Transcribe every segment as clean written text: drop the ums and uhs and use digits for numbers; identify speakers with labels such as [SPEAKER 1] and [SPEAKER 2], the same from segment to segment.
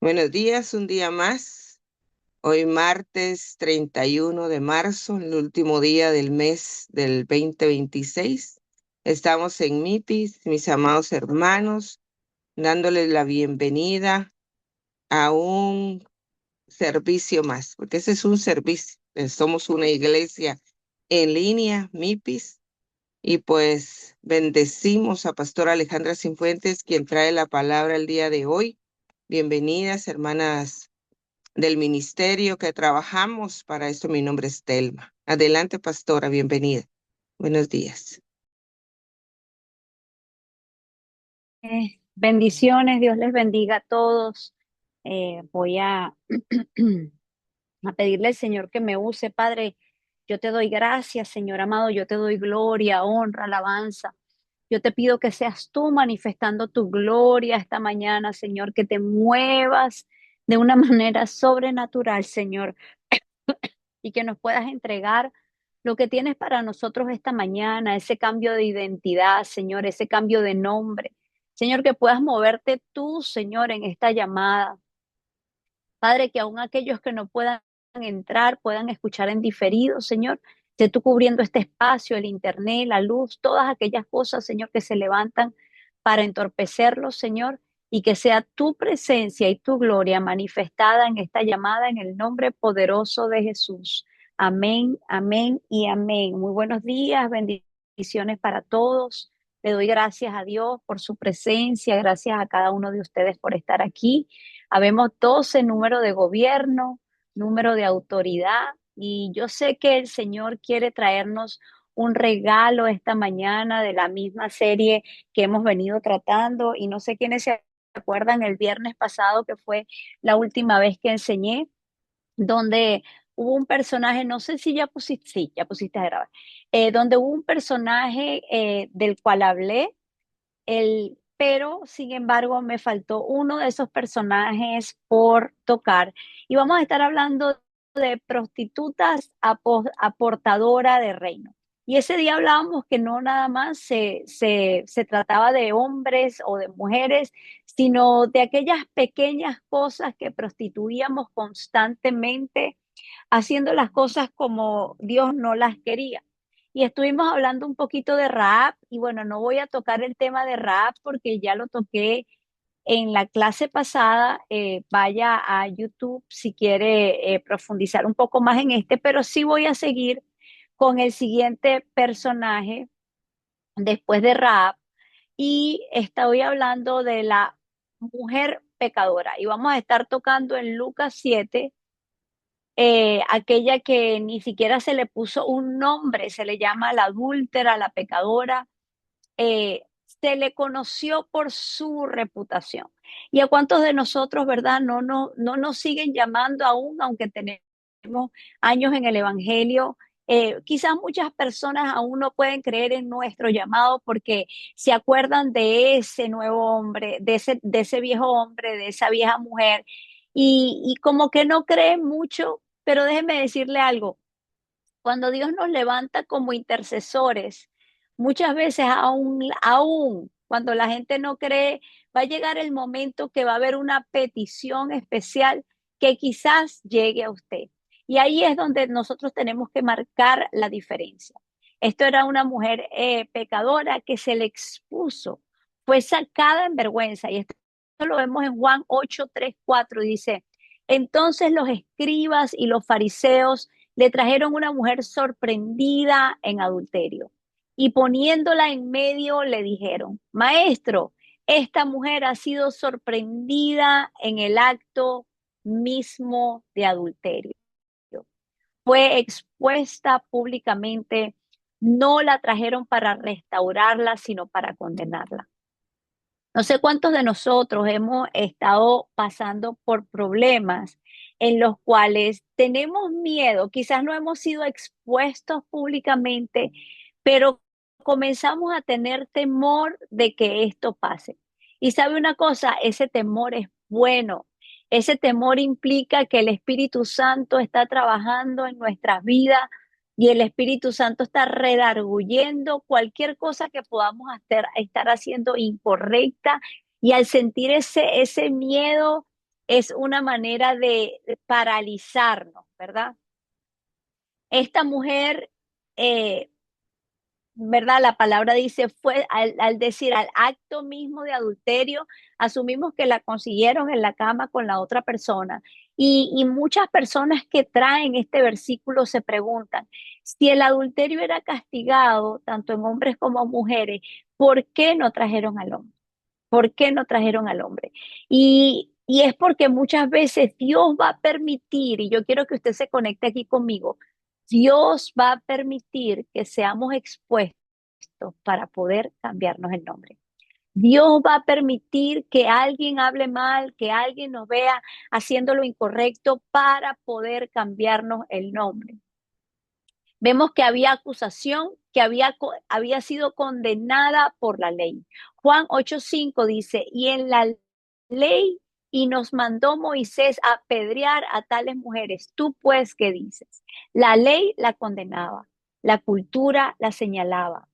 [SPEAKER 1] Buenos días, un día más. Hoy martes 31 de marzo, el último día del mes del 2026. Estamos en MIPIS, mis amados hermanos, dándoles la bienvenida a un servicio más, porque ese es un servicio. Somos una iglesia en línea, MIPIS, y pues bendecimos a Pastora Alejandra Cifuentes, quien trae la palabra el día de hoy. Bienvenidas, hermanas del ministerio que trabajamos para esto. Mi nombre es Telma. Adelante, pastora, bienvenida. Buenos días.
[SPEAKER 2] Bendiciones, Dios les bendiga a todos. Voy a pedirle al Señor que me use, Padre. Yo te doy gracias, Señor amado. Yo te doy gloria, honra, alabanza. Yo te pido que seas tú manifestando tu gloria esta mañana, Señor, que te muevas de una manera sobrenatural, Señor, y que nos puedas entregar lo que tienes para nosotros esta mañana, ese cambio de identidad, Señor, ese cambio de nombre. Señor, que puedas moverte tú, Señor, en esta llamada. Padre, que aún aquellos que no puedan entrar, puedan escuchar en diferido, Señor. Sé tú cubriendo este espacio, el internet, la luz, todas aquellas cosas, Señor, que se levantan para entorpecerlos, Señor, y que sea tu presencia y tu gloria manifestada en esta llamada en el nombre poderoso de Jesús. Amén, amén y amén. Muy buenos días, bendiciones para todos. Le doy gracias a Dios por su presencia, gracias a cada uno de ustedes por estar aquí. Habemos 12 número de gobierno, número de autoridad, y yo sé que el Señor quiere traernos un regalo esta mañana de la misma serie que hemos venido tratando, y no sé quiénes se acuerdan el viernes pasado, que fue la última vez que enseñé, donde hubo un personaje, no sé si ya pusiste, sí, ya pusiste a grabar, donde hubo un personaje del cual hablé, pero sin embargo me faltó uno de esos personajes por tocar. Y vamos a estar hablando de prostitutas aportadora de reino. Y ese día hablábamos que no nada más se trataba de hombres o de mujeres, sino de aquellas pequeñas cosas que prostituíamos constantemente, haciendo las cosas como Dios no las quería. Y estuvimos hablando un poquito de rap y bueno, no voy a tocar el tema de rap porque ya lo toqué en la clase pasada. Vaya a YouTube si quiere profundizar un poco más en este, pero sí voy a seguir con el siguiente personaje después de rap, y estoy hablando de la mujer pecadora y vamos a estar tocando en Lucas 7, aquella que ni siquiera se le puso un nombre, se le llama la adúltera, la pecadora. Se le conoció por su reputación. ¿Y a cuántos de nosotros, verdad, no nos siguen llamando aún, aunque tenemos años en el Evangelio? Quizás muchas personas aún no pueden creer en nuestro llamado porque se acuerdan de ese nuevo hombre, de ese viejo hombre, de esa vieja mujer, y como que no creen mucho, pero déjenme decirle algo. Cuando Dios nos levanta como intercesores, muchas veces aún cuando la gente no cree, va a llegar el momento que va a haber una petición especial que quizás llegue a usted. Y ahí es donde nosotros tenemos que marcar la diferencia. Esto era una mujer pecadora que se le expuso, fue sacada en vergüenza. Y esto lo vemos en Juan 8:3-4. Dice, entonces los escribas y los fariseos le trajeron una mujer sorprendida en adulterio y poniéndola en medio le dijeron, maestro, esta mujer ha sido sorprendida en el acto mismo de adulterio. Fue expuesta públicamente, no la trajeron para restaurarla, sino para condenarla. No sé cuántos de nosotros hemos estado pasando por problemas en los cuales tenemos miedo, quizás no hemos sido expuestos públicamente, pero comenzamos a tener temor de que esto pase. Y sabe una cosa, ese temor es bueno. Ese temor implica que el Espíritu Santo está trabajando en nuestras vidas y el Espíritu Santo está redarguyendo cualquier cosa que podamos estar haciendo incorrecta. Y al sentir ese miedo, es una manera de paralizarnos, ¿verdad? Esta mujer, eh, ¿verdad? La palabra dice, fue al decir al acto mismo de adulterio, asumimos que la consiguieron en la cama con la otra persona. Y muchas personas que traen este versículo se preguntan, si el adulterio era castigado, tanto en hombres como mujeres, ¿por qué no trajeron al hombre? ¿Por qué no trajeron al hombre? Y es porque muchas veces Dios va a permitir, y yo quiero que usted se conecte aquí conmigo, Dios va a permitir que seamos expuestos para poder cambiarnos el nombre. Dios va a permitir que alguien hable mal, que alguien nos vea haciendo lo incorrecto para poder cambiarnos el nombre. Vemos que había acusación, que había sido condenada por la ley. Juan 8:5 dice, y en la ley, y nos mandó Moisés a apedrear a tales mujeres. Tú pues, ¿qué dices? La ley la condenaba, la cultura la señalaba.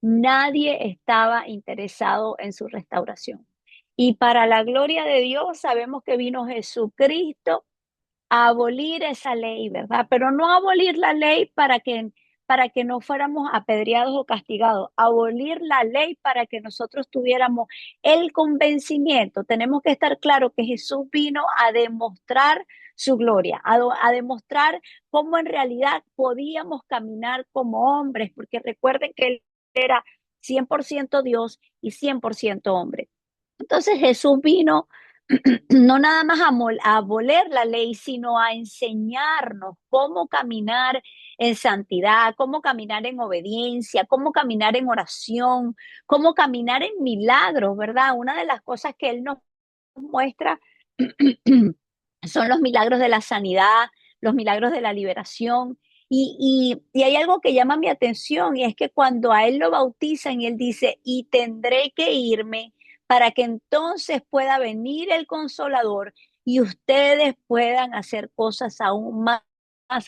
[SPEAKER 2] Nadie estaba interesado en su restauración. Y para la gloria de Dios, sabemos que vino Jesucristo a abolir esa ley, ¿verdad? Pero no abolir la ley para que no fuéramos apedreados o castigados, abolir la ley para que nosotros tuviéramos el convencimiento. Tenemos que estar claro que Jesús vino a demostrar su gloria, a demostrar cómo en realidad podíamos caminar como hombres, porque recuerden que Él era 100% Dios y 100% hombre. Entonces Jesús vino no nada más a aboler la ley, sino a enseñarnos cómo caminar en santidad, cómo caminar en obediencia, cómo caminar en oración, cómo caminar en milagros, ¿verdad? Una de las cosas que Él nos muestra son los milagros de la sanidad, los milagros de la liberación. Y hay algo que llama mi atención y es que cuando a él lo bautizan, él dice, y tendré que irme para que entonces pueda venir el consolador y ustedes puedan hacer cosas aún más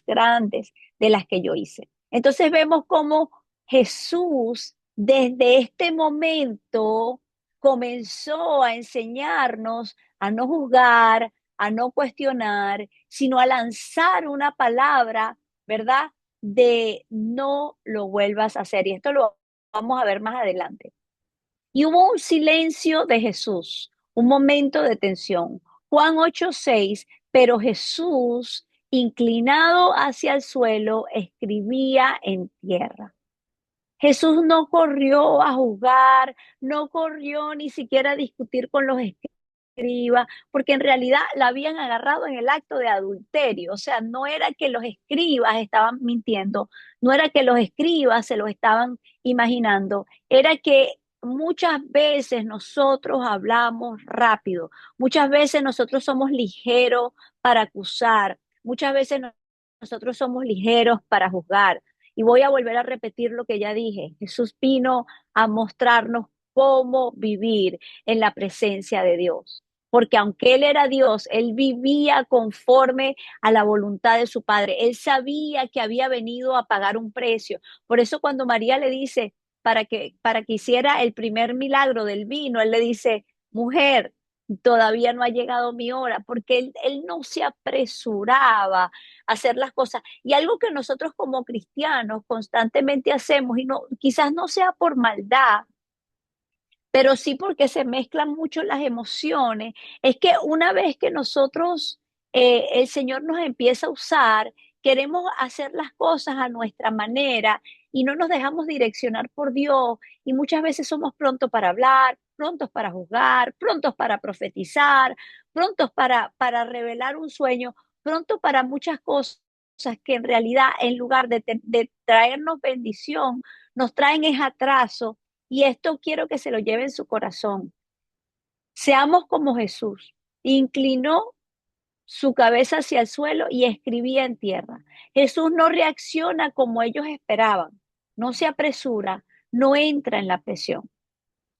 [SPEAKER 2] grandes de las que yo hice. Entonces vemos cómo Jesús desde este momento comenzó a enseñarnos a no juzgar, a no cuestionar, sino a lanzar una palabra, ¿verdad? De no lo vuelvas a hacer. Y esto lo vamos a ver más adelante. Y hubo un silencio de Jesús, un momento de tensión. Juan 8:6, pero Jesús, inclinado hacia el suelo, escribía en tierra. Jesús no corrió a juzgar, no corrió ni siquiera a discutir con los escribas, porque en realidad la habían agarrado en el acto de adulterio. O sea, no era que los escribas estaban mintiendo, no era que los escribas se lo estaban imaginando, era que muchas veces nosotros hablamos rápido, muchas veces nosotros somos ligeros para acusar, muchas veces nosotros somos ligeros para juzgar. Y voy a volver a repetir lo que ya dije. Jesús vino a mostrarnos cómo vivir en la presencia de Dios. Porque aunque Él era Dios, Él vivía conforme a la voluntad de su Padre. Él sabía que había venido a pagar un precio. Por eso cuando María le dice, para que hiciera el primer milagro del vino, Él le dice, mujer, todavía no ha llegado mi hora, porque él no se apresuraba a hacer las cosas. Y algo que nosotros como cristianos constantemente hacemos, y no, quizás no sea por maldad, pero sí porque se mezclan mucho las emociones, es que una vez que nosotros, el Señor nos empieza a usar, queremos hacer las cosas a nuestra manera y no nos dejamos direccionar por Dios y muchas veces somos prontos para hablar, prontos para juzgar, prontos para profetizar, prontos para revelar un sueño, prontos para muchas cosas que en realidad en lugar de traernos bendición, nos traen es atraso y esto quiero que se lo lleve en su corazón. Seamos como Jesús. Inclinó su cabeza hacia el suelo y escribía en tierra. Jesús no reacciona como ellos esperaban. No se apresura, no entra en la presión.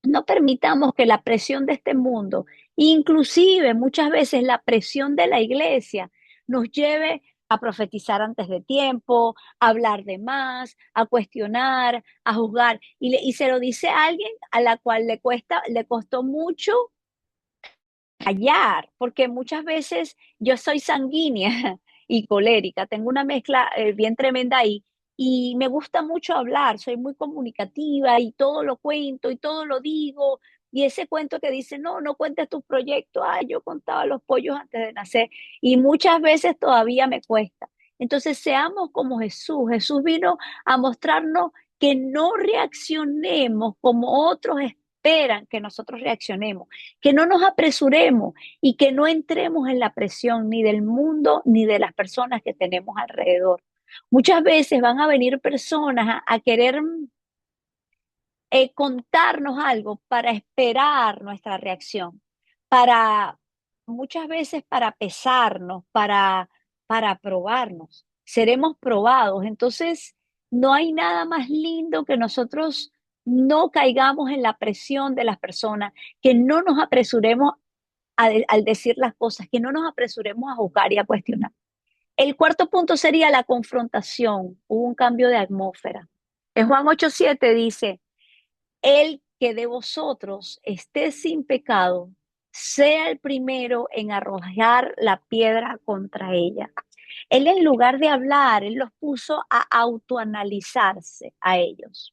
[SPEAKER 2] No permitamos que la presión de este mundo, inclusive muchas veces la presión de la iglesia, nos lleve a profetizar antes de tiempo, a hablar de más, a cuestionar, a juzgar. Y se lo dice a alguien a la cual le costó mucho callar, porque muchas veces yo soy sanguínea y colérica, tengo una mezcla bien tremenda ahí y me gusta mucho hablar, soy muy comunicativa y todo lo cuento y todo lo digo. Y ese cuento que dice, no, no cuentes tus proyectos, ay, yo contaba los pollos antes de nacer y muchas veces todavía me cuesta. Entonces seamos como Jesús. Jesús vino a mostrarnos que no reaccionemos como otros esperan que nosotros reaccionemos, que no nos apresuremos y que no entremos en la presión ni del mundo ni de las personas que tenemos alrededor. Muchas veces van a venir personas a querer contarnos algo para esperar nuestra reacción, para muchas veces para pesarnos, para probarnos. Seremos probados. Entonces, no hay nada más lindo que nosotros no caigamos en la presión de las personas, que no nos apresuremos al decir las cosas, que no nos apresuremos a juzgar y a cuestionar. El cuarto punto sería la confrontación. Hubo un cambio de atmósfera. En Juan 8:7 dice, el que de vosotros esté sin pecado, sea el primero en arrojar la piedra contra ella. Él en lugar de hablar, él los puso a autoanalizarse a ellos.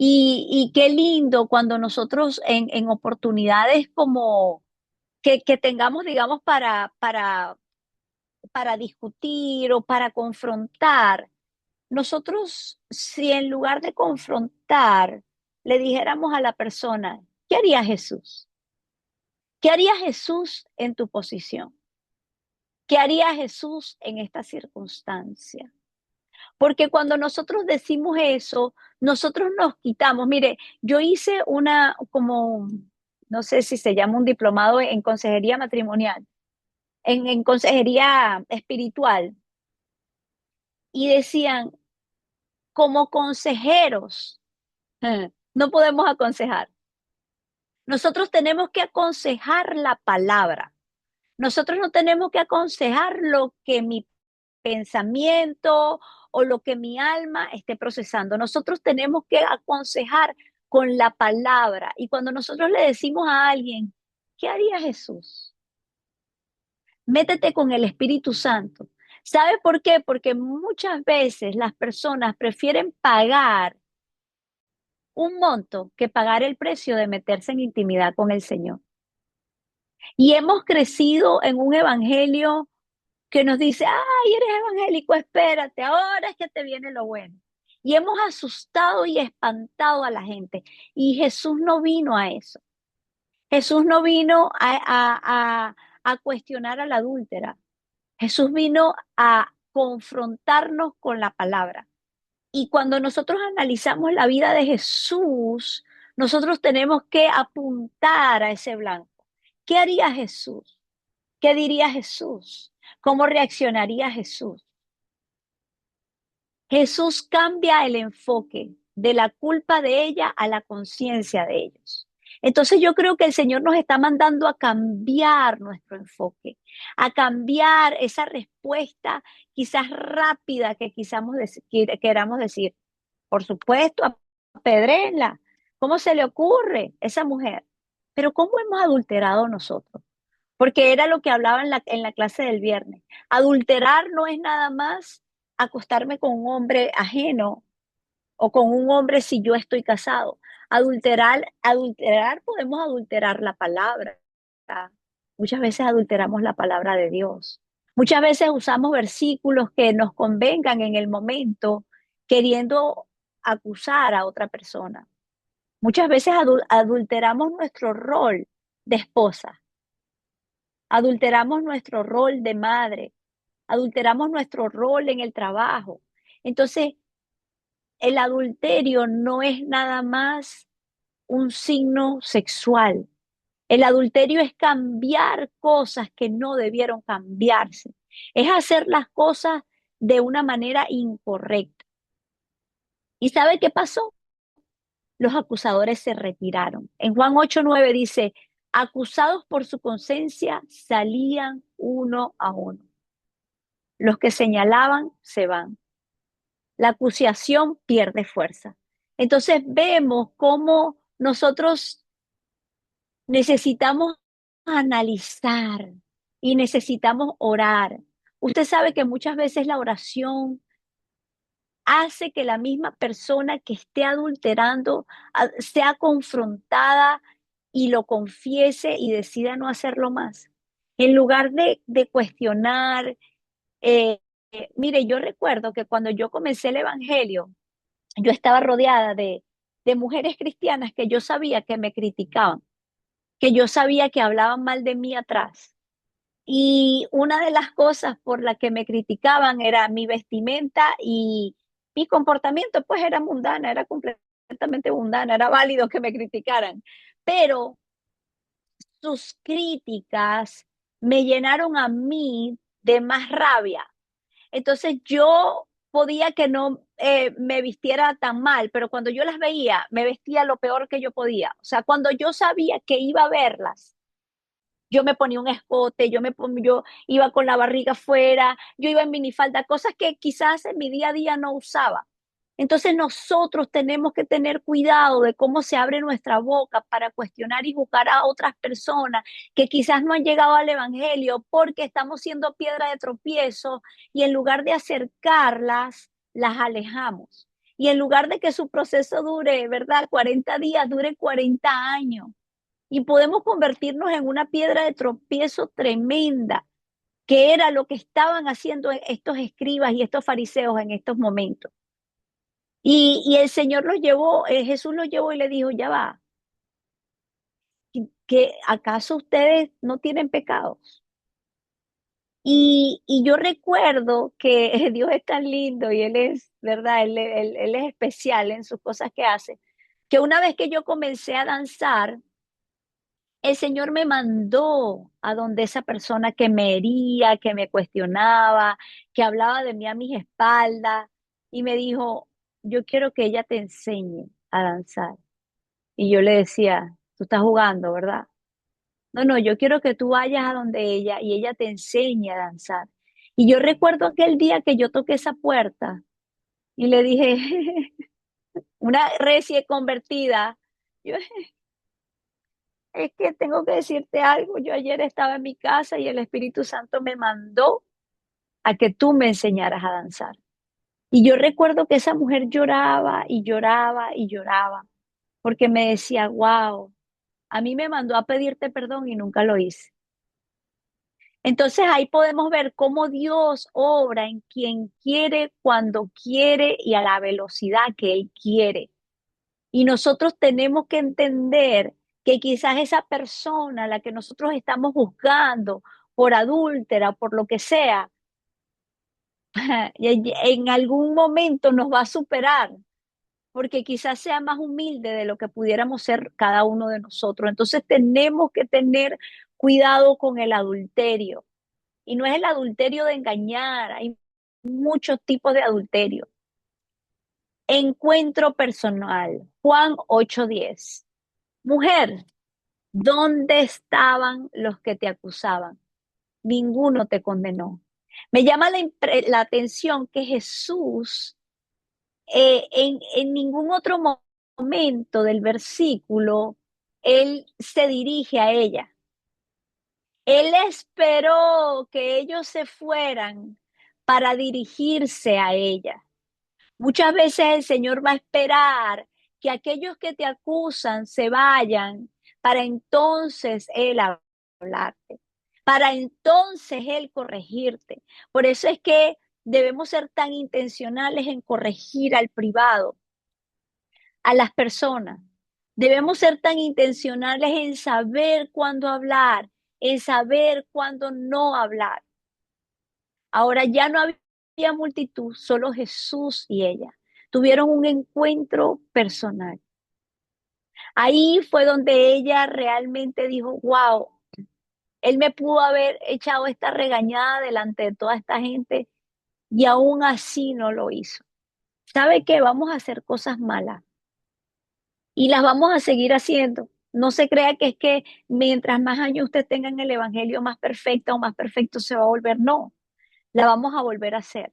[SPEAKER 2] Y qué lindo cuando nosotros en oportunidades como que tengamos, digamos, para discutir o para confrontar, nosotros, si en lugar de confrontar, le dijéramos a la persona, ¿qué haría Jesús? ¿Qué haría Jesús en tu posición? ¿Qué haría Jesús en esta circunstancia? Porque cuando nosotros decimos eso, nosotros nos quitamos. Mire, yo hice como, no sé si se llama un diplomado en consejería matrimonial, en consejería espiritual, y decían, como consejeros, no podemos aconsejar. Nosotros tenemos que aconsejar la palabra. Nosotros no tenemos que aconsejar lo que mi pensamiento o lo que mi alma esté procesando. Nosotros tenemos que aconsejar con la palabra. Y cuando nosotros le decimos a alguien, ¿qué haría Jesús? Métete con el Espíritu Santo. ¿Sabe por qué? Porque muchas veces las personas prefieren pagar un monto que pagar el precio de meterse en intimidad con el Señor. Y hemos crecido en un evangelio que nos dice, ay, eres evangélico, espérate, ahora es que te viene lo bueno. Y hemos asustado y espantado a la gente. Y Jesús no vino a eso. Jesús no vino a cuestionar a la adúltera. Jesús vino a confrontarnos con la palabra. Y cuando nosotros analizamos la vida de Jesús, nosotros tenemos que apuntar a ese blanco. ¿Qué haría Jesús? ¿Qué diría Jesús? ¿Cómo reaccionaría Jesús? Jesús cambia el enfoque de la culpa de ella a la conciencia de ellos. Entonces yo creo que el Señor nos está mandando a cambiar nuestro enfoque, a cambiar esa respuesta quizás rápida que queramos decir. Por supuesto, apedréenla. ¿Cómo se le ocurre esa mujer? Pero ¿cómo hemos adulterado nosotros? Porque era lo que hablaba en la clase del viernes. Adulterar no es nada más acostarme con un hombre ajeno o con un hombre si yo estoy casado. Adulterar, podemos adulterar la palabra. Muchas veces adulteramos la palabra de Dios. Muchas veces usamos versículos que nos convengan en el momento, queriendo acusar a otra persona. Muchas veces adulteramos nuestro rol de esposa, adulteramos nuestro rol de madre, adulteramos nuestro rol en el trabajo. Entonces, el adulterio no es nada más un signo sexual. El adulterio es cambiar cosas que no debieron cambiarse. Es hacer las cosas de una manera incorrecta. ¿Y sabe qué pasó? Los acusadores se retiraron. En Juan 8:9 dice, acusados por su conciencia salían uno a uno. Los que señalaban se van. La acusación pierde fuerza. Entonces vemos cómo nosotros necesitamos a analizar y necesitamos orar. Usted sabe que muchas veces la oración hace que la misma persona que esté adulterando sea confrontada y lo confiese y decida no hacerlo más. En lugar de cuestionar, eh, mire, yo recuerdo que cuando yo comencé el Evangelio, yo estaba rodeada de mujeres cristianas que yo sabía que me criticaban, que yo sabía que hablaban mal de mí atrás. Y una de las cosas por las que me criticaban era mi vestimenta y mi comportamiento, pues era mundana, era completamente mundana, era válido que me criticaran. Pero sus críticas me llenaron a mí de más rabia. Entonces yo podía que no me vistiera tan mal, pero cuando yo las veía, me vestía lo peor que yo podía. O sea, cuando yo sabía que iba a verlas, yo me ponía un escote, yo iba con la barriga afuera, yo iba en minifalda, cosas que quizás en mi día a día no usaba. Entonces nosotros tenemos que tener cuidado de cómo se abre nuestra boca para cuestionar y juzgar a otras personas que quizás no han llegado al Evangelio porque estamos siendo piedra de tropiezo y en lugar de acercarlas, las alejamos. Y en lugar de que su proceso dure, ¿verdad? 40 días, dure 40 años y podemos convertirnos en una piedra de tropiezo tremenda, que era lo que estaban haciendo estos escribas y estos fariseos en estos momentos. Y el Señor los llevó, Jesús los llevó y le dijo, ya va, ¿que acaso ustedes no tienen pecados? Y yo recuerdo que Dios es tan lindo y Él es, ¿verdad? Él es especial en sus cosas que hace, que una vez que yo comencé a danzar, el Señor me mandó a donde esa persona que me hería, que me cuestionaba, que hablaba de mí a mis espaldas, y me dijo, yo quiero que ella te enseñe a danzar. Y yo le decía, tú estás jugando, ¿verdad? No, no, yo quiero que tú vayas a donde ella y ella te enseñe a danzar. Y yo recuerdo aquel día que yo toqué esa puerta y le dije, una recién convertida, yo, es que tengo que decirte algo. Yo ayer estaba en mi casa y el Espíritu Santo me mandó a que tú me enseñaras a danzar. Y yo recuerdo que esa mujer lloraba y lloraba y lloraba, porque me decía, wow, a mí me mandó a pedirte perdón y nunca lo hice. Entonces ahí podemos ver cómo Dios obra en quien quiere, cuando quiere y a la velocidad que Él quiere. Y nosotros tenemos que entender que quizás esa persona a la que nosotros estamos buscando por adúltera, por lo que sea, en algún momento nos va a superar, porque quizás sea más humilde de lo que pudiéramos ser cada uno de nosotros. Entonces tenemos que tener cuidado con el adulterio. Y no es el adulterio de engañar, hay muchos tipos de adulterio. Encuentro personal, Juan 8:10. Mujer, ¿dónde estaban los que te acusaban? Ninguno te condenó. Me llama la atención que Jesús en ningún otro momento del versículo, él se dirige a ella. Él esperó que ellos se fueran para dirigirse a ella. Muchas veces el Señor va a esperar que aquellos que te acusan se vayan para entonces Él hablarte, para entonces Él corregirte. Por eso es que debemos ser tan intencionales en corregir al privado, a las personas. Debemos ser tan intencionales en saber cuándo hablar, en saber cuándo no hablar. Ahora ya no había multitud, solo Jesús y ella. Tuvieron un encuentro personal. Ahí fue donde ella realmente dijo, wow, él me pudo haber echado esta regañada delante de toda esta gente y aún así no lo hizo. ¿Sabe qué? Vamos a hacer cosas malas y las vamos a seguir haciendo. No se crea que es que mientras más años usted tenga en el Evangelio, más perfecta o más perfecto se va a volver. No, la vamos a volver a hacer.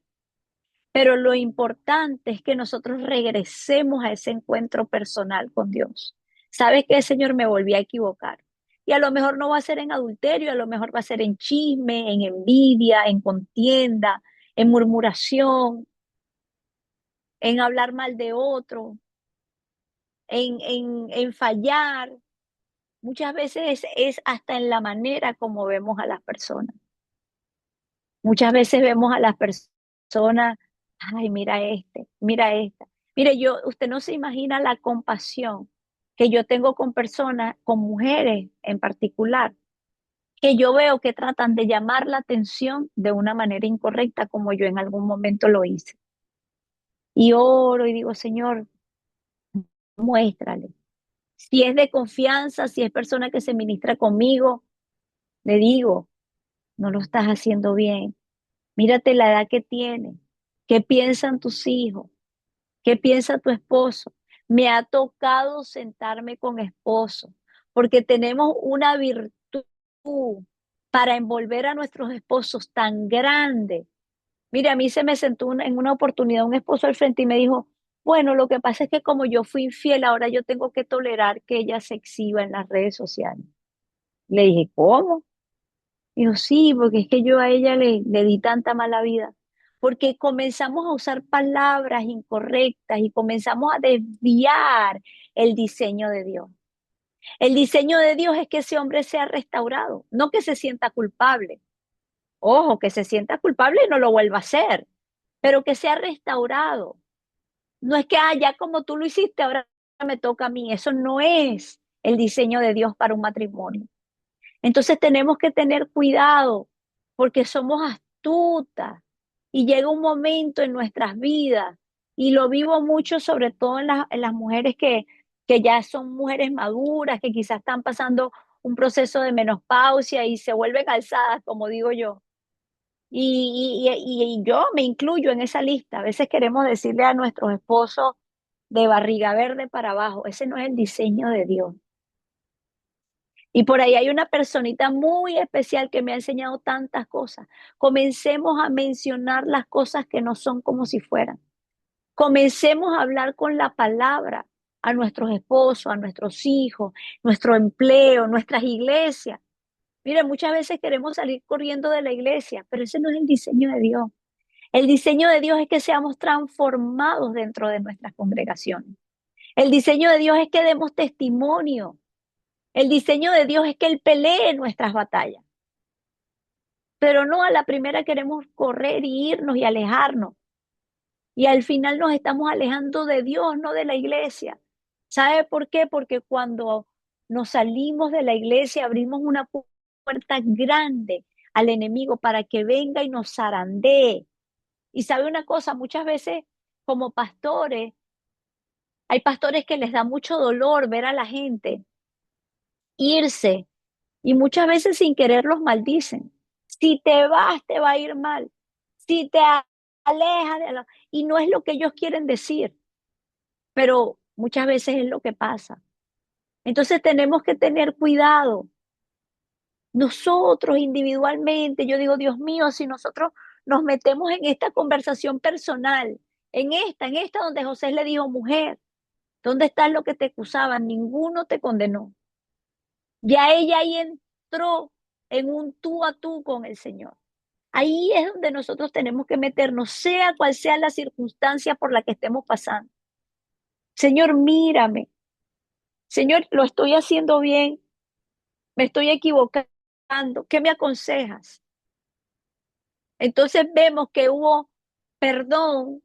[SPEAKER 2] Pero lo importante es que nosotros regresemos a ese encuentro personal con Dios. ¿Sabes qué, Señor? Me volví a equivocar. Y a lo mejor no va a ser en adulterio, a lo mejor va a ser en chisme, en envidia, en contienda, en murmuración, en hablar mal de otro, en fallar. Muchas veces es hasta en la manera como vemos a las personas. Muchas veces vemos a las personas, ay, mira este, mira esta. Mire, usted no se imagina la compasión que yo tengo con personas, con mujeres en particular, que yo veo que tratan de llamar la atención de una manera incorrecta como yo en algún momento lo hice. Y oro y digo, Señor, muéstrale. Si es de confianza, si es persona que se ministra conmigo, le digo, no lo estás haciendo bien. Mírate la edad que tiene. ¿Qué piensan tus hijos? ¿Qué piensa tu esposo? Me ha tocado sentarme con esposo porque tenemos una virtud para envolver a nuestros esposos tan grande. Mire, a mí se me sentó en una oportunidad un esposo al frente y me dijo, bueno, lo que pasa es que como yo fui infiel, ahora yo tengo que tolerar que ella se exhiba en las redes sociales. Le dije, ¿cómo? Dijo, sí, porque es que yo a ella le di tanta mala vida. Porque comenzamos a usar palabras incorrectas y comenzamos a desviar el diseño de Dios. El diseño de Dios es que ese hombre sea restaurado, no que se sienta culpable. Ojo, que se sienta culpable y no lo vuelva a hacer, pero que sea restaurado. No es que, ya como tú lo hiciste, ahora me toca a mí. Eso no es el diseño de Dios para un matrimonio. Entonces tenemos que tener cuidado porque somos astutas y llega un momento en nuestras vidas y lo vivo mucho sobre todo en las mujeres que ya son mujeres maduras, que quizás están pasando un proceso de menopausia y se vuelven alzadas, como digo yo. Y yo me incluyo en esa lista. A veces queremos decirle a nuestros esposos de barriga verde para abajo, ese no es el diseño de Dios. Y por ahí hay una personita muy especial que me ha enseñado tantas cosas. Comencemos a mencionar las cosas que no son como si fueran. Comencemos a hablar con la palabra a nuestros esposos, a nuestros hijos, nuestro empleo, nuestras iglesias. Mire, muchas veces queremos salir corriendo de la iglesia, pero ese no es el diseño de Dios. El diseño de Dios es que seamos transformados dentro de nuestras congregaciones. El diseño de Dios es que demos testimonio. El diseño de Dios es que Él pelee nuestras batallas, pero no a la primera queremos correr y irnos y alejarnos. Y al final nos estamos alejando de Dios, no de la iglesia. ¿Sabe por qué? Porque cuando nos salimos de la iglesia abrimos una puerta grande al enemigo para que venga y nos zarandee. Y sabe una cosa, muchas veces como pastores, hay pastores que les da mucho dolor ver a la gente irse. Y muchas veces sin querer los maldicen. Si te vas, te va a ir mal. Si te alejas de la... Y no es lo que ellos quieren decir, pero muchas veces es lo que pasa. Entonces tenemos que tener cuidado. Nosotros individualmente, yo digo, Dios mío, si nosotros nos metemos en esta conversación personal, en esta donde José le dijo, mujer, ¿dónde está lo que te acusaban? Ninguno te condenó. Ya ella ahí entró en un tú a tú con el Señor. Ahí es donde nosotros tenemos que meternos, sea cual sea la circunstancia por la que estemos pasando. Señor, mírame. Señor, lo estoy haciendo bien. Me estoy equivocando. ¿Qué me aconsejas? Entonces vemos que hubo perdón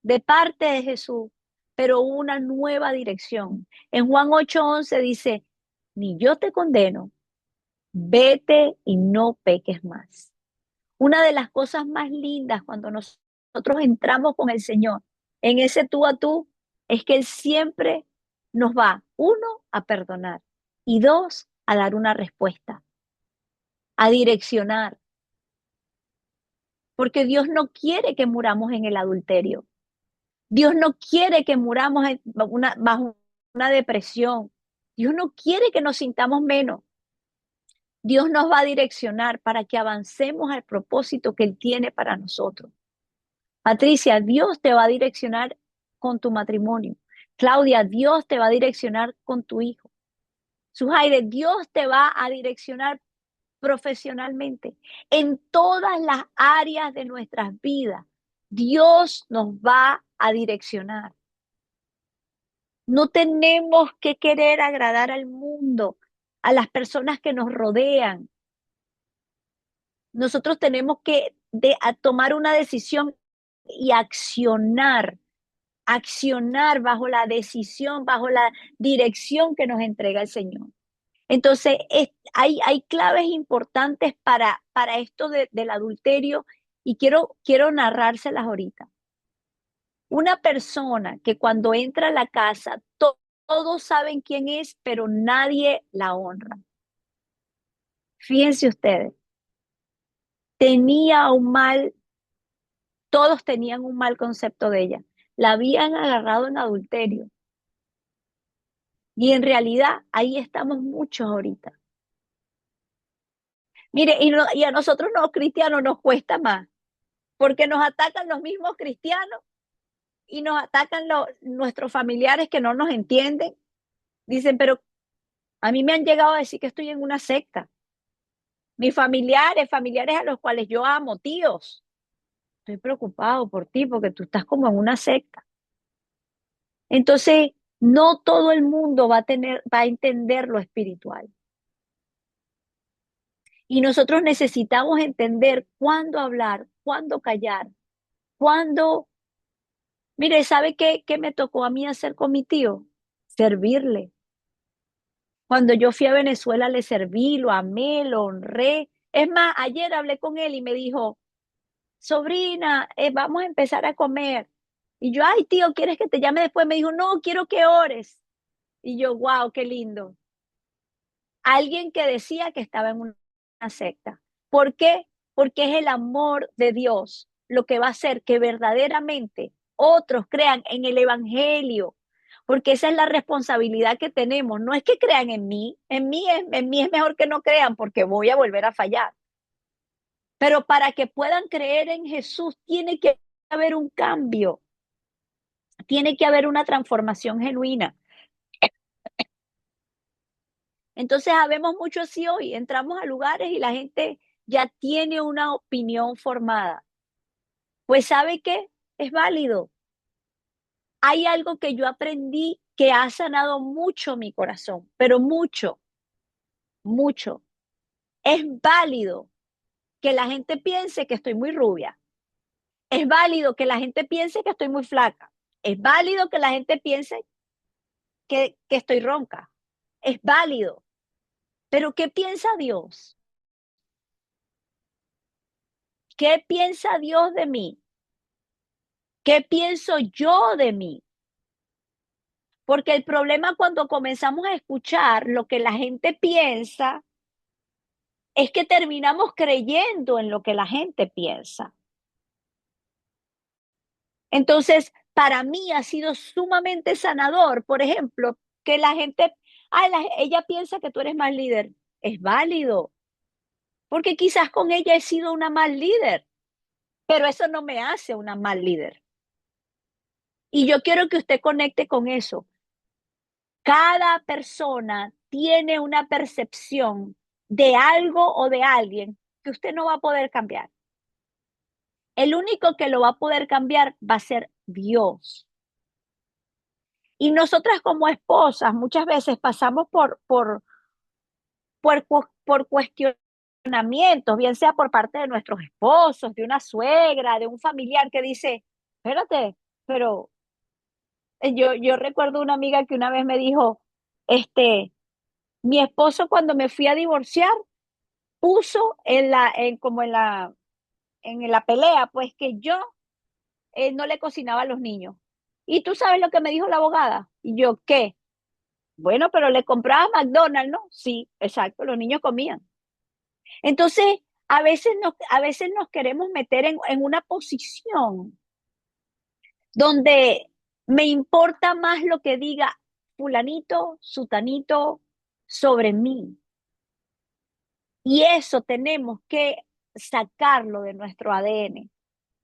[SPEAKER 2] de parte de Jesús, pero hubo una nueva dirección. En Juan 8:11 dice, ni yo te condeno, vete y no peques más. Una de las cosas más lindas cuando nosotros entramos con el Señor en ese tú a tú es que Él siempre nos va, uno, a perdonar y dos, a dar una respuesta, a direccionar, porque Dios no quiere que muramos en el adulterio. Dios no quiere que muramos bajo una depresión. Dios no quiere que nos sintamos menos. Dios nos va a direccionar para que avancemos al propósito que Él tiene para nosotros. Patricia, Dios te va a direccionar con tu matrimonio. Claudia, Dios te va a direccionar con tu hijo. Sujaire, Dios te va a direccionar profesionalmente en todas las áreas de nuestras vidas. Dios nos va a direccionar. No tenemos que querer agradar al mundo, a las personas que nos rodean. Nosotros tenemos que tomar una decisión y accionar bajo la decisión, bajo la dirección que nos entrega el Señor. Entonces, hay claves importantes para esto del adulterio y quiero narrárselas ahorita. Una persona que cuando entra a la casa, todos saben quién es, pero nadie la honra. Fíjense ustedes, todos tenían un mal concepto de ella. La habían agarrado en adulterio. Y en realidad, ahí estamos muchos ahorita. Mire, y a nosotros los cristianos nos cuesta más, porque nos atacan los mismos cristianos y nos atacan nuestros familiares que no nos entienden. Dicen, pero a mí me han llegado a decir que estoy en una secta. Mis familiares a los cuales yo amo, tíos, estoy preocupado por ti porque tú estás como en una secta. Entonces, no todo el mundo va a entender lo espiritual. Y nosotros necesitamos entender cuándo hablar, cuándo callar, cuándo. Mire, ¿sabe qué me tocó a mí hacer con mi tío? Servirle. Cuando yo fui a Venezuela le serví, lo amé, lo honré. Es más, ayer hablé con él y me dijo, sobrina, vamos a empezar a comer. Y yo, ay, tío, ¿quieres que te llame después? Me dijo, no, quiero que ores. Y yo, wow, qué lindo. Alguien que decía que estaba en una secta. ¿Por qué? Porque es el amor de Dios lo que va a hacer que verdaderamente otros crean en el evangelio, porque esa es la responsabilidad que tenemos. No es que crean en mí es mejor que no crean porque voy a volver a fallar. Pero para que puedan creer en Jesús tiene que haber un cambio, tiene que haber una transformación genuina. Entonces, habemos mucho así hoy, entramos a lugares y la gente ya tiene una opinión formada. Pues ¿sabe qué? Es válido. Hay algo que yo aprendí que ha sanado mucho mi corazón, pero mucho, mucho. Es válido que la gente piense que estoy muy rubia. Es válido que la gente piense que estoy muy flaca. Es válido que la gente piense que estoy ronca. Es válido. Pero ¿qué piensa Dios? ¿Qué piensa Dios de mí? ¿Qué pienso yo de mí? Porque el problema cuando comenzamos a escuchar lo que la gente piensa es que terminamos creyendo en lo que la gente piensa. Entonces, para mí ha sido sumamente sanador, por ejemplo, que la gente, ella piensa que tú eres mal líder. Es válido, porque quizás con ella he sido una mal líder, pero eso no me hace una mal líder. Y yo quiero que usted conecte con eso. Cada persona tiene una percepción de algo o de alguien que usted no va a poder cambiar. El único que lo va a poder cambiar va a ser Dios. Y nosotras como esposas muchas veces pasamos por cuestionamientos, bien sea por parte de nuestros esposos, de una suegra, de un familiar que dice, espérate, pero yo recuerdo una amiga que una vez me dijo, mi esposo cuando me fui a divorciar puso en la pelea, pues que yo no le cocinaba a los niños. ¿Y tú sabes lo que me dijo la abogada? Y yo, ¿qué? Bueno, pero le compraba McDonald's, ¿no? Sí, exacto, los niños comían. Entonces, a veces nos queremos meter en una posición donde me importa más lo que diga fulanito, sutanito sobre mí. Y eso tenemos que sacarlo de nuestro ADN,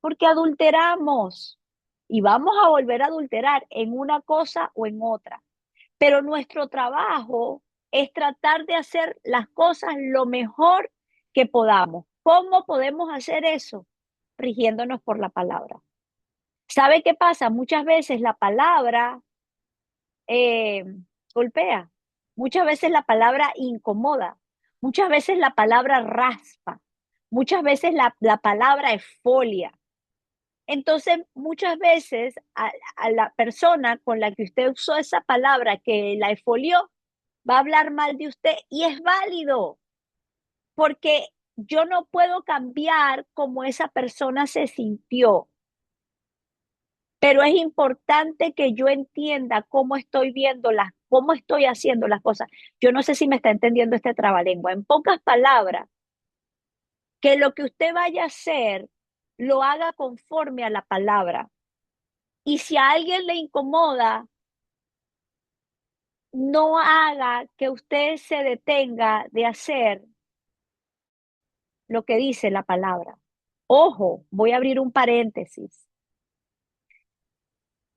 [SPEAKER 2] porque adulteramos y vamos a volver a adulterar en una cosa o en otra. Pero nuestro trabajo es tratar de hacer las cosas lo mejor que podamos. ¿Cómo podemos hacer eso? Rigiéndonos por la palabra. ¿Sabe qué pasa? Muchas veces la palabra eh, golpea, muchas veces la palabra incomoda, muchas veces la palabra raspa, muchas veces la palabra esfolia. Entonces, muchas veces a la persona con la que usted usó esa palabra que la esfolió, va a hablar mal de usted y es válido, porque yo no puedo cambiar cómo esa persona se sintió, pero es importante que yo entienda cómo estoy viendo cómo estoy haciendo las cosas. Yo no sé si me está entendiendo este trabalengua. En pocas palabras, que lo que usted vaya a hacer lo haga conforme a la palabra. Y si a alguien le incomoda, no haga que usted se detenga de hacer lo que dice la palabra. Ojo, voy a abrir un paréntesis.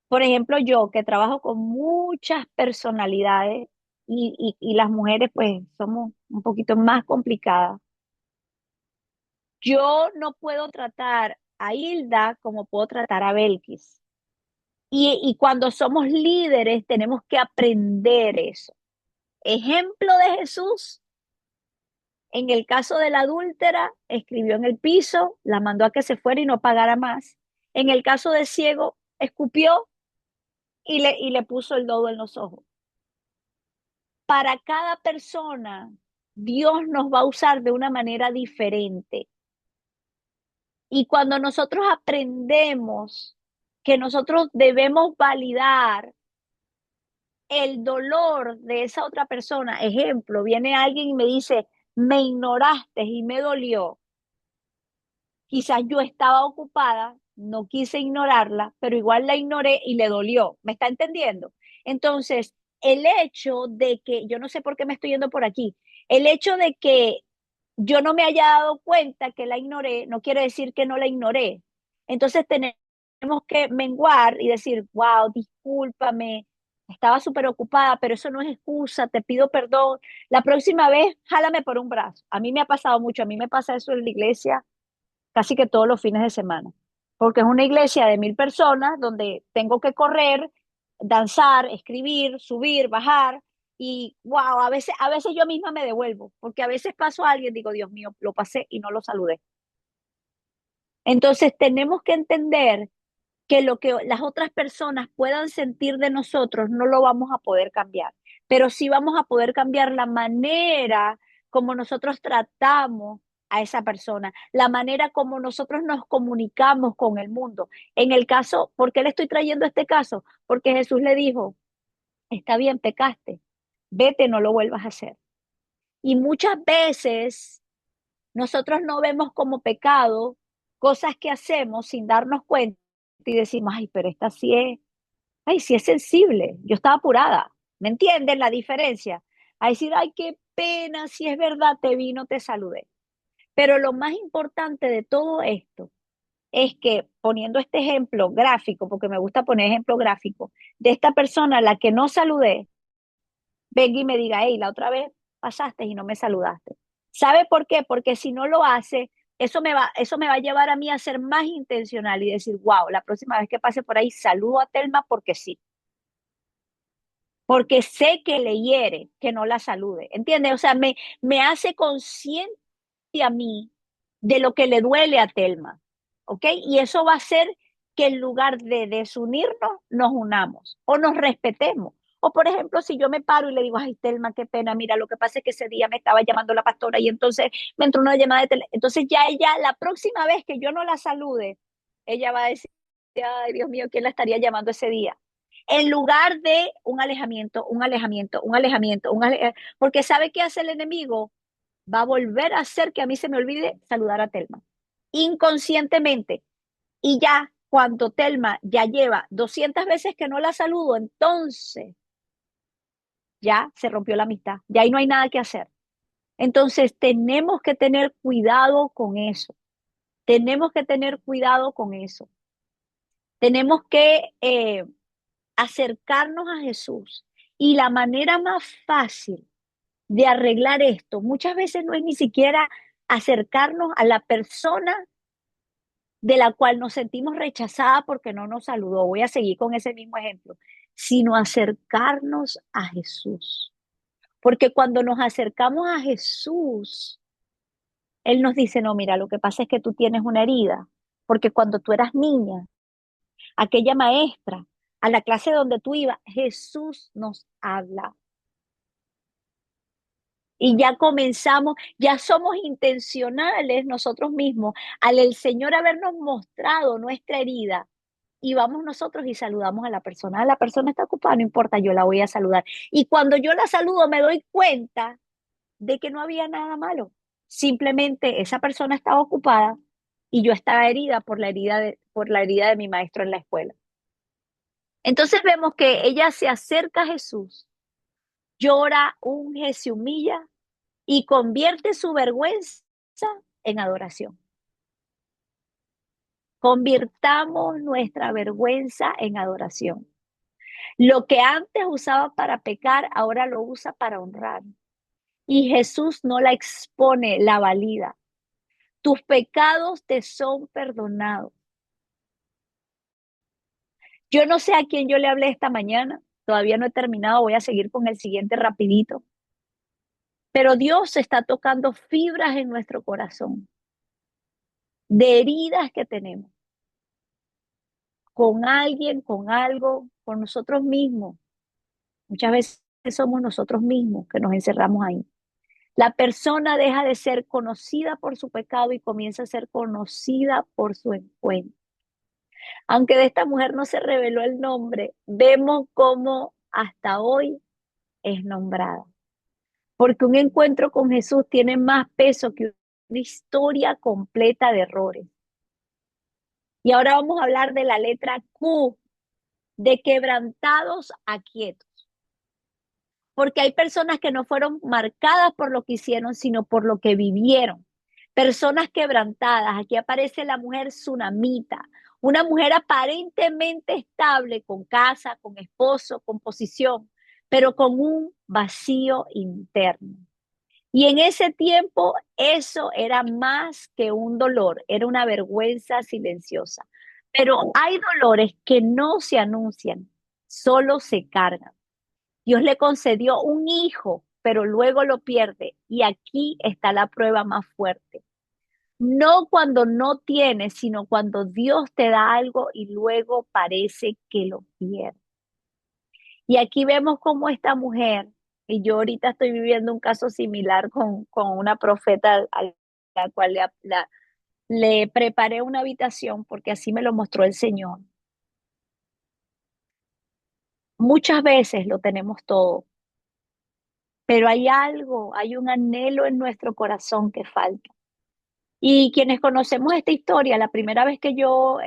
[SPEAKER 2] Por ejemplo, yo que trabajo con muchas personalidades y las mujeres pues somos un poquito más complicadas. Yo no puedo tratar a Hilda como puedo tratar a Belkis. Y cuando somos líderes tenemos que aprender eso. Ejemplo de Jesús, en el caso de la adúltera, escribió en el piso, la mandó a que se fuera y no pagara más. En el caso de ciego, escupió y le puso el lodo en los ojos. Para cada persona, Dios nos va a usar de una manera diferente. Y cuando nosotros aprendemos que nosotros debemos validar el dolor de esa otra persona, ejemplo, viene alguien y me dice, me ignoraste y me dolió. Quizás yo estaba ocupada, no quise ignorarla, pero igual la ignoré y le dolió. ¿Me está entendiendo? Entonces, el hecho de que, yo no sé por qué me estoy yendo por aquí, el hecho de que yo no me haya dado cuenta que la ignoré, no quiere decir que no la ignoré. Entonces tenemos que menguar y decir, wow, discúlpame, estaba súper ocupada, pero eso no es excusa, te pido perdón. La próxima vez, jálame por un brazo. A mí me ha pasado mucho, a mí me pasa eso en la iglesia casi que todos los fines de semana, porque es una iglesia de 1.000 personas donde tengo que correr, danzar, escribir, subir, bajar, y wow, a veces yo misma me devuelvo, porque a veces paso a alguien, digo, Dios mío, lo pasé y no lo saludé. Entonces tenemos que entender que lo que las otras personas puedan sentir de nosotros no lo vamos a poder cambiar, pero sí vamos a poder cambiar la manera como nosotros tratamos a esa persona, la manera como nosotros nos comunicamos con el mundo. En el caso, ¿por qué le estoy trayendo este caso? Porque Jesús le dijo, está bien, pecaste, vete, no lo vuelvas a hacer. Y muchas veces nosotros no vemos como pecado cosas que hacemos sin darnos cuenta y decimos, ay, pero esta sí es sensible, yo estaba apurada. ¿Me entienden la diferencia? A decir, ay, qué pena, si es verdad, te vi, no te saludé. Pero lo más importante de todo esto es que poniendo este ejemplo gráfico, porque me gusta poner ejemplo gráfico, de esta persona a la que no saludé, venga y me diga, hey, la otra vez pasaste y no me saludaste. ¿Sabe por qué? Porque si no lo hace, eso me va a llevar a mí a ser más intencional y decir, wow, la próxima vez que pase por ahí, saludo a Telma porque sí, porque sé que le hiere que no la salude, ¿entiendes? O sea, me hace consciente a mí de lo que le duele a Telma, ¿ok? Y eso va a hacer que en lugar de desunirnos, nos unamos o nos respetemos. O por ejemplo, si yo me paro y le digo, ay, Telma, qué pena, mira, lo que pasa es que ese día me estaba llamando la pastora y entonces me entró una llamada de teléfono. Entonces ya ella, la próxima vez que yo no la salude, ella va a decir, ay, Dios mío, ¿quién la estaría llamando ese día? En lugar de un alejamiento, un alejamiento, un alejamiento, porque ¿sabe qué hace el enemigo? Va a volver a hacer que a mí se me olvide saludar a Telma. Inconscientemente. Y ya cuando Telma ya lleva 200 veces que no la saludo, entonces ya se rompió la amistad. Ya ahí no hay nada que hacer. Entonces tenemos que tener cuidado con eso. Tenemos que tener cuidado con eso. Tenemos que acercarnos a Jesús. Y la manera más fácil de arreglar esto. Muchas veces no es ni siquiera acercarnos a la persona de la cual nos sentimos rechazada porque no nos saludó. Voy a seguir con ese mismo ejemplo, sino acercarnos a Jesús. Porque cuando nos acercamos a Jesús, Él nos dice, no, mira, lo que pasa es que tú tienes una herida, porque cuando tú eras niña, aquella maestra, a la clase donde tú ibas, Jesús nos habla. Y ya comenzamos, ya somos intencionales nosotros mismos al el Señor habernos mostrado nuestra herida. Y vamos nosotros y saludamos a la persona. Ah, la persona está ocupada, no importa, yo la voy a saludar. Y cuando yo la saludo me doy cuenta de que no había nada malo. Simplemente esa persona estaba ocupada y yo estaba herida por la herida de mi maestro en la escuela. Entonces vemos que ella se acerca a Jesús, llora, unge, se humilla y convierte su vergüenza en adoración. Convirtamos nuestra vergüenza en adoración. Lo que antes usaba para pecar, ahora lo usa para honrar. Y Jesús no la expone, la valida. Tus pecados te son perdonados. Yo no sé a quién yo le hablé esta mañana. Todavía no he terminado. Voy a seguir con el siguiente rapidito. Pero Dios está tocando fibras en nuestro corazón, de heridas que tenemos, con alguien, con algo, con nosotros mismos. Muchas veces somos nosotros mismos que nos encerramos ahí. La persona deja de ser conocida por su pecado y comienza a ser conocida por su encuentro. Aunque de esta mujer no se reveló el nombre, vemos cómo hasta hoy es nombrada. Porque un encuentro con Jesús tiene más peso que una historia completa de errores. Y ahora vamos a hablar de la letra Q, de quebrantados a quietos. Porque hay personas que no fueron marcadas por lo que hicieron, sino por lo que vivieron. Personas quebrantadas. Aquí aparece la mujer tsunamita, una mujer aparentemente estable, con casa, con esposo, con posición, pero con un vacío interno. Y en ese tiempo eso era más que un dolor, era una vergüenza silenciosa. Pero hay dolores que no se anuncian, solo se cargan. Dios le concedió un hijo, pero luego lo pierde. Y aquí está la prueba más fuerte. No cuando no tienes, sino cuando Dios te da algo y luego parece que lo pierde. Y aquí vemos cómo esta mujer, y yo ahorita estoy viviendo un caso similar con una profeta a la cual le preparé una habitación porque así me lo mostró el Señor. Muchas veces lo tenemos todo, pero hay algo, hay un anhelo en nuestro corazón que falta. Y quienes conocemos esta historia, la primera vez que yo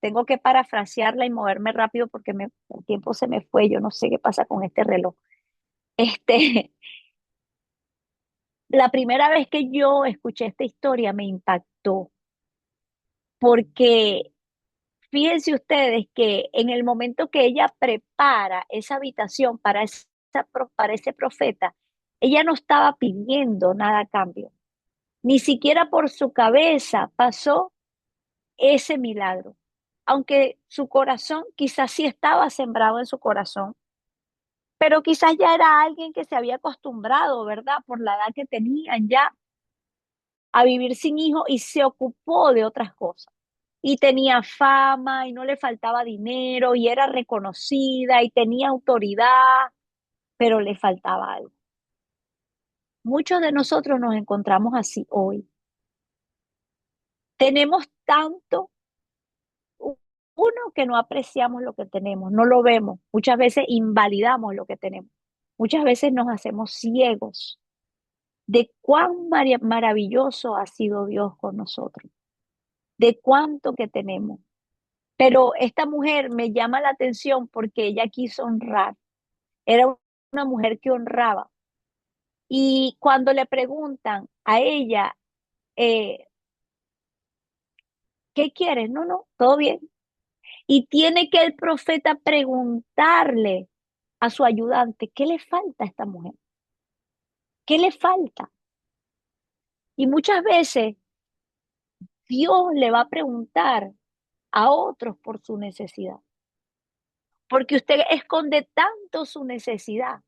[SPEAKER 2] tengo que parafrasearla y moverme rápido porque el tiempo se me fue, yo no sé qué pasa con este reloj. Este, la primera vez que yo escuché esta historia me impactó porque fíjense ustedes que en el momento que ella prepara esa habitación para ese profeta, ella no estaba pidiendo nada a cambio. Ni siquiera por su cabeza pasó ese milagro. Aunque su corazón quizás sí estaba sembrado en su corazón, pero quizás ya era alguien que se había acostumbrado, ¿verdad? Por la edad que tenían ya a vivir sin hijo y se ocupó de otras cosas. Y tenía fama y no le faltaba dinero y era reconocida y tenía autoridad, pero le faltaba algo. Muchos de nosotros nos encontramos así hoy. Tenemos tanto, uno, que no apreciamos lo que tenemos, no lo vemos. Muchas veces invalidamos lo que tenemos. Muchas veces nos hacemos ciegos de cuán maravilloso ha sido Dios con nosotros, de cuánto que tenemos. Pero esta mujer me llama la atención porque ella quiso honrar. Era una mujer que honraba. Y cuando le preguntan a ella, eh, ¿qué quieres? No, no, todo bien. Y tiene que el profeta preguntarle a su ayudante, ¿qué le falta a esta mujer? ¿Qué le falta? Y muchas veces Dios le va a preguntar a otros por su necesidad, porque usted esconde tanto su necesidad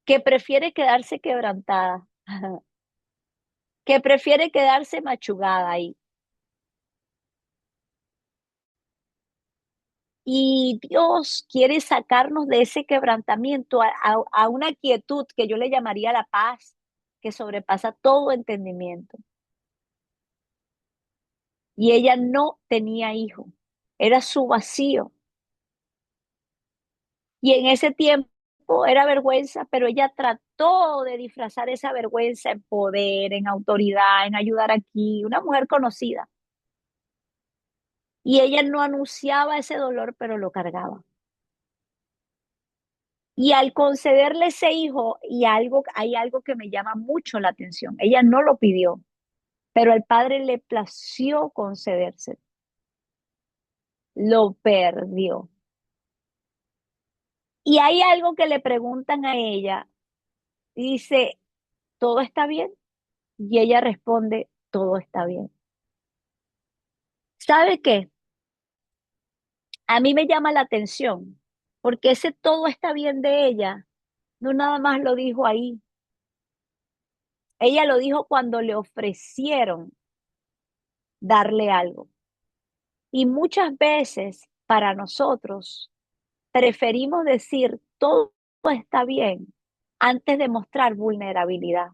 [SPEAKER 2] que prefiere quedarse quebrantada, que prefiere quedarse machugada ahí. Y Dios quiere sacarnos de ese quebrantamiento a una quietud que yo le llamaría la paz, que sobrepasa todo entendimiento. Y ella no tenía hijo, era su vacío. Y en ese tiempo era vergüenza, pero ella trató de disfrazar esa vergüenza en poder, en autoridad, en ayudar aquí, una mujer conocida. Y ella no anunciaba ese dolor, pero lo cargaba. Y al concederle ese hijo, hay algo que me llama mucho la atención. Ella no lo pidió, pero al padre le plació concederse. Lo perdió. Y hay algo que le preguntan a ella. Dice, ¿todo está bien? Y ella responde, todo está bien. ¿Sabe qué? A mí me llama la atención, porque ese todo está bien de ella, no nada más lo dijo ahí. Ella lo dijo cuando le ofrecieron darle algo. Y muchas veces para nosotros preferimos decir todo está bien antes de mostrar vulnerabilidad,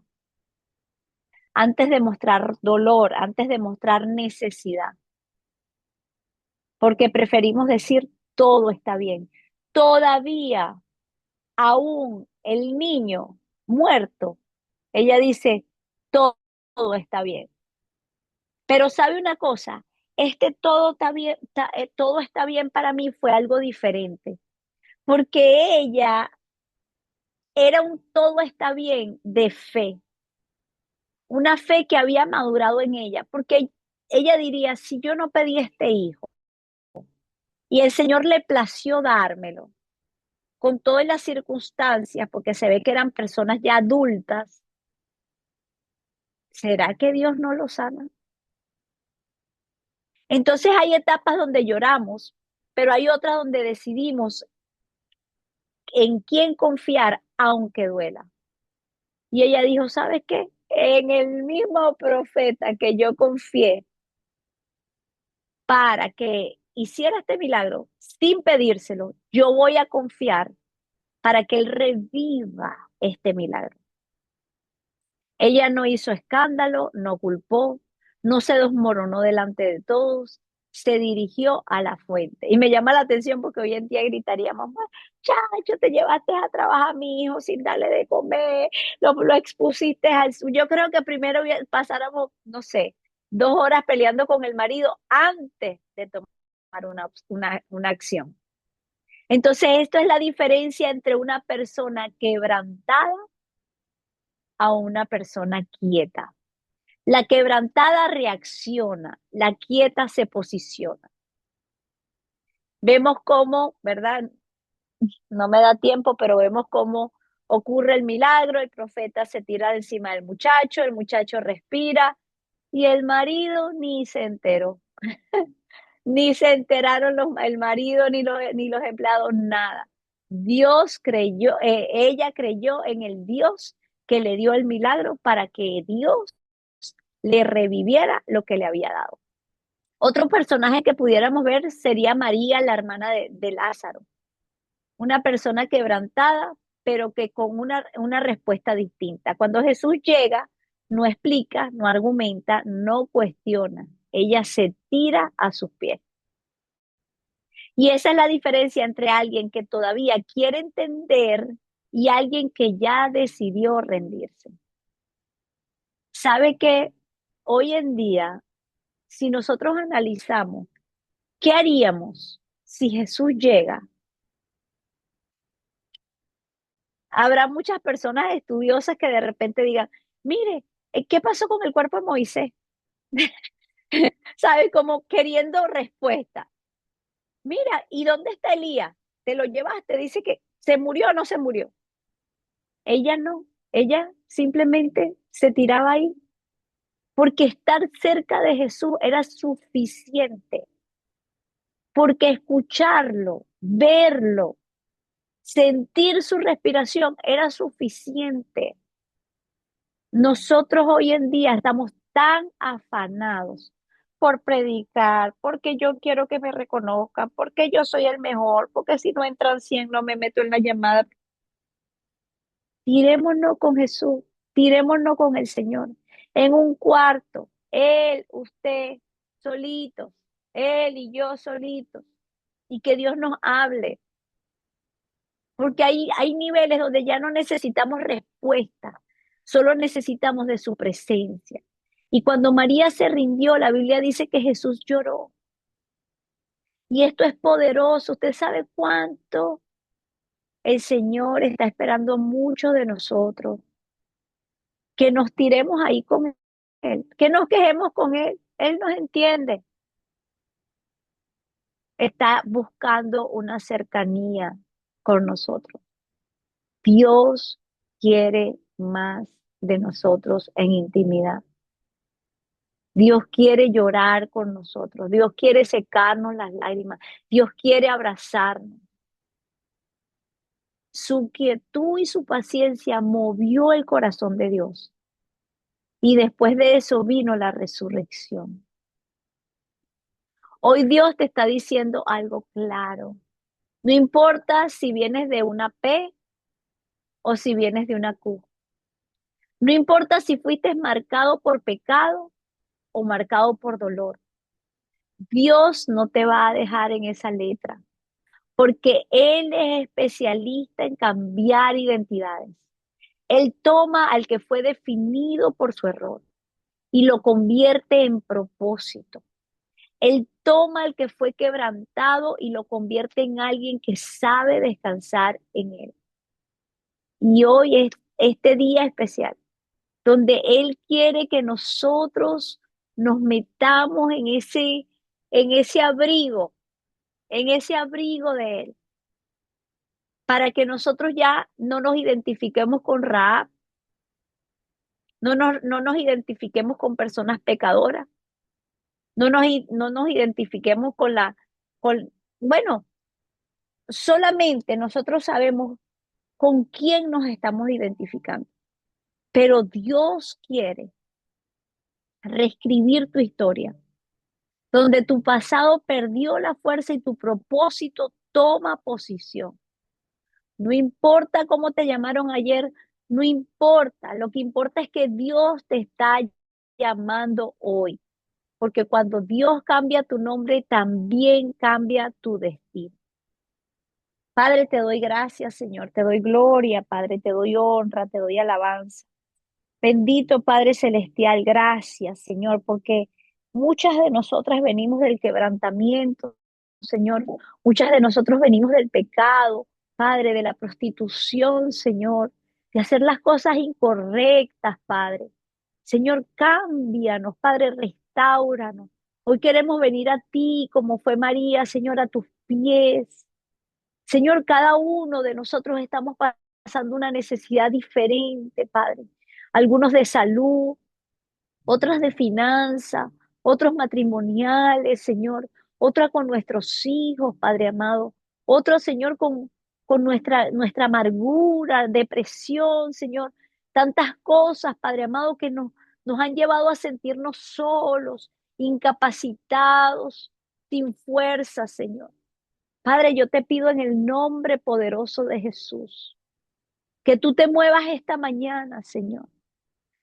[SPEAKER 2] antes de mostrar dolor, antes de mostrar necesidad, porque preferimos decir todo está bien. Todavía, aún el niño muerto, ella dice todo, todo está bien. Pero sabe una cosa, este todo está bien, todo está bien para mí fue algo diferente, porque ella era un todo está bien de fe, una fe que había madurado en ella, porque ella diría, si yo no pedí este hijo y el Señor le plació dármelo, con todas las circunstancias, porque se ve que eran personas ya adultas, ¿será que Dios no lo sana? Entonces hay etapas donde lloramos, pero hay otras donde decidimos en quién confiar, aunque duela. Y ella dijo, ¿sabes qué? En el mismo profeta que yo confié para que hiciera este milagro sin pedírselo, yo voy a confiar para que él reviva este milagro. Ella no hizo escándalo, no culpó, no se desmoronó delante de todos, se dirigió a la fuente. Y me llama la atención porque hoy en día gritaríamos, chacho, te llevaste a trabajar a mi hijo sin darle de comer, lo expusiste al... Yo creo que primero pasáramos, no sé, 2 horas peleando con el marido antes de tomar una acción. Entonces, esto es la diferencia entre una persona quebrantada a una persona quieta. La quebrantada reacciona, la quieta se posiciona. Vemos cómo, ¿verdad? No me da tiempo, pero vemos cómo ocurre el milagro, el profeta se tira de encima del muchacho, el muchacho respira y el marido ni se enteró. Ni se enteraron el marido ni los empleados, nada. Dios creyó, ella creyó en el Dios que le dio el milagro para que Dios le reviviera lo que le había dado. Otro personaje que pudiéramos ver sería María, la hermana de Lázaro, una persona quebrantada, pero que con una respuesta distinta. Cuando Jesús llega, no explica, no argumenta, no cuestiona. Ella se tira a sus pies. Y esa es la diferencia entre alguien que todavía quiere entender y alguien que ya decidió rendirse. Sabe que hoy en día, si nosotros analizamos, ¿qué haríamos si Jesús llega? Habrá muchas personas estudiosas que de repente digan, mire, ¿qué pasó con el cuerpo de Moisés? ¿Sabe? Como queriendo respuesta. Mira, ¿y dónde está Elías? ¿Te lo llevaste? Dice que se murió o no se murió. Ella no. Ella simplemente se tiraba ahí porque estar cerca de Jesús era suficiente, porque escucharlo, verlo, sentir su respiración era suficiente. Nosotros hoy en día estamos tan afanados por predicar, porque yo quiero que me reconozcan, porque yo soy el mejor, porque si no entran 100 no me meto en la llamada. Tirémonos con Jesús, tirémonos con el Señor, en un cuarto, Él, usted, solitos, Él y yo solitos, y que Dios nos hable, porque hay niveles donde ya no necesitamos respuesta, solo necesitamos de su presencia. Y cuando María se rindió, la Biblia dice que Jesús lloró. Y esto es poderoso. ¿Usted sabe cuánto el Señor está esperando mucho de nosotros? Que nos tiremos ahí con Él, que nos quejemos con Él. Él nos entiende. Está buscando una cercanía con nosotros. Dios quiere más de nosotros en intimidad. Dios quiere llorar con nosotros. Dios quiere secarnos las lágrimas. Dios quiere abrazarnos. Su quietud y su paciencia movió el corazón de Dios. Y después de eso vino la resurrección. Hoy Dios te está diciendo algo claro. No importa si vienes de una P o si vienes de una Q. No importa si fuiste marcado por pecado o marcado por dolor. Dios no te va a dejar en esa letra, porque Él es especialista en cambiar identidades. Él toma al que fue definido por su error y lo convierte en propósito. Él toma al que fue quebrantado y lo convierte en alguien que sabe descansar en Él. Y hoy es este día especial, donde Él quiere que nosotros nos metamos en ese abrigo de Él, para que nosotros ya no nos identifiquemos con Raab, no nos identifiquemos con personas pecadoras, no nos identifiquemos con, bueno, solamente nosotros sabemos con quién nos estamos identificando, pero Dios quiere reescribir tu historia, donde tu pasado perdió la fuerza y tu propósito toma posición. No importa cómo te llamaron ayer, no importa, lo que importa es que Dios te está llamando hoy, porque cuando Dios cambia tu nombre, también cambia tu destino. Padre, te doy gracias, Señor, te doy gloria, Padre, te doy honra, te doy alabanza. Bendito Padre Celestial, gracias, Señor, porque muchas de nosotras venimos del quebrantamiento, Señor. Muchas de nosotros venimos del pecado, Padre, de la prostitución, Señor, de hacer las cosas incorrectas, Padre. Señor, cámbianos, Padre, restáuranos. Hoy queremos venir a ti como fue María, Señor, a tus pies. Señor, cada uno de nosotros estamos pasando una necesidad diferente, Padre. Algunos de salud, otros de finanza, otros matrimoniales, Señor, otra con nuestros hijos, Padre amado, otro, Señor, con nuestra amargura, depresión, Señor, tantas cosas, Padre amado, que nos han llevado a sentirnos solos, incapacitados, sin fuerza, Señor. Padre, yo te pido en el nombre poderoso de Jesús, que tú te muevas esta mañana, Señor.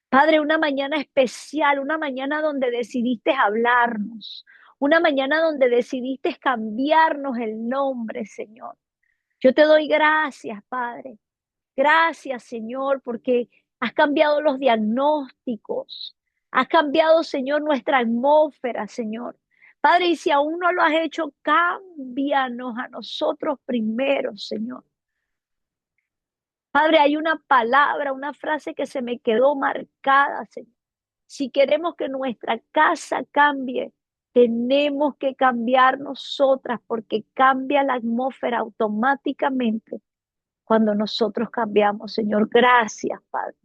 [SPEAKER 2] Padre, una mañana especial, una mañana donde decidiste hablarnos, una mañana donde decidiste cambiarnos el nombre, Señor. Yo te doy gracias, Padre. Gracias, Señor, porque has cambiado los diagnósticos. Has cambiado, Señor, nuestra atmósfera, Señor. Padre, y si aún no lo has hecho, cámbianos a nosotros primero, Señor. Padre, hay una palabra, una frase que se me quedó marcada, Señor. Si queremos que nuestra casa cambie, tenemos que cambiar nosotras porque cambia la atmósfera automáticamente cuando nosotros cambiamos, Señor. Gracias, Padre.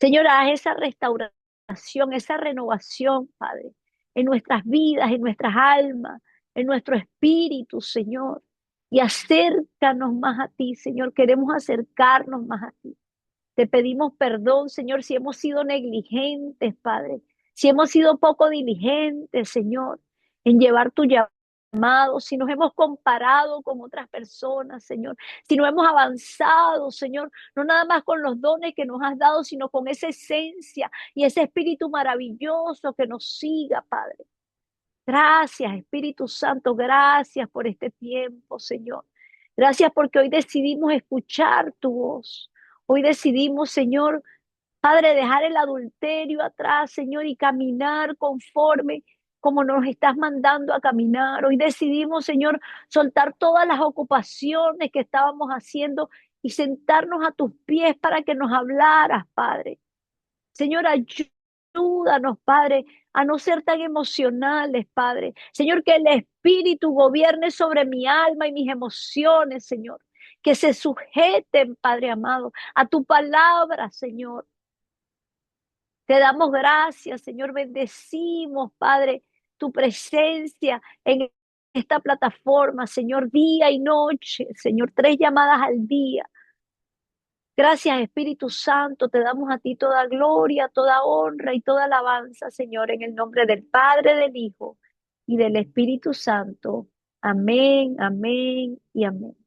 [SPEAKER 2] Señor, haz esa restauración, esa renovación, Padre, en nuestras vidas, en nuestras almas, en nuestro espíritu, Señor. Y acércanos más a ti, Señor. Queremos acercarnos más a ti. Te pedimos perdón, Señor, si hemos sido negligentes, Padre, si hemos sido poco diligentes, Señor, en llevar tu llamado, si nos hemos comparado con otras personas, Señor, si no hemos avanzado, Señor, no nada más con los dones que nos has dado, sino con esa esencia y ese espíritu maravilloso que nos siga, Padre. Gracias, Espíritu Santo, gracias por este tiempo, Señor. Gracias porque hoy decidimos escuchar tu voz. Hoy decidimos, Señor, Padre, dejar el adulterio atrás, Señor, y caminar conforme como nos estás mandando a caminar. Hoy decidimos, Señor, soltar todas las ocupaciones que estábamos haciendo y sentarnos a tus pies para que nos hablaras, Padre. Señor, ayúdanos, Padre, a no ser tan emocionales, Padre. Señor, que el Espíritu gobierne sobre mi alma y mis emociones, Señor. Que se sujeten, Padre amado, a tu palabra, Señor. Te damos gracias, Señor. Bendecimos, Padre, tu presencia en esta plataforma, Señor, día y noche, Señor, 3 llamadas al día. Gracias, Espíritu Santo, te damos a ti toda gloria, toda honra y toda alabanza, Señor, en el nombre del Padre, del Hijo y del Espíritu Santo. Amén, amén y amén.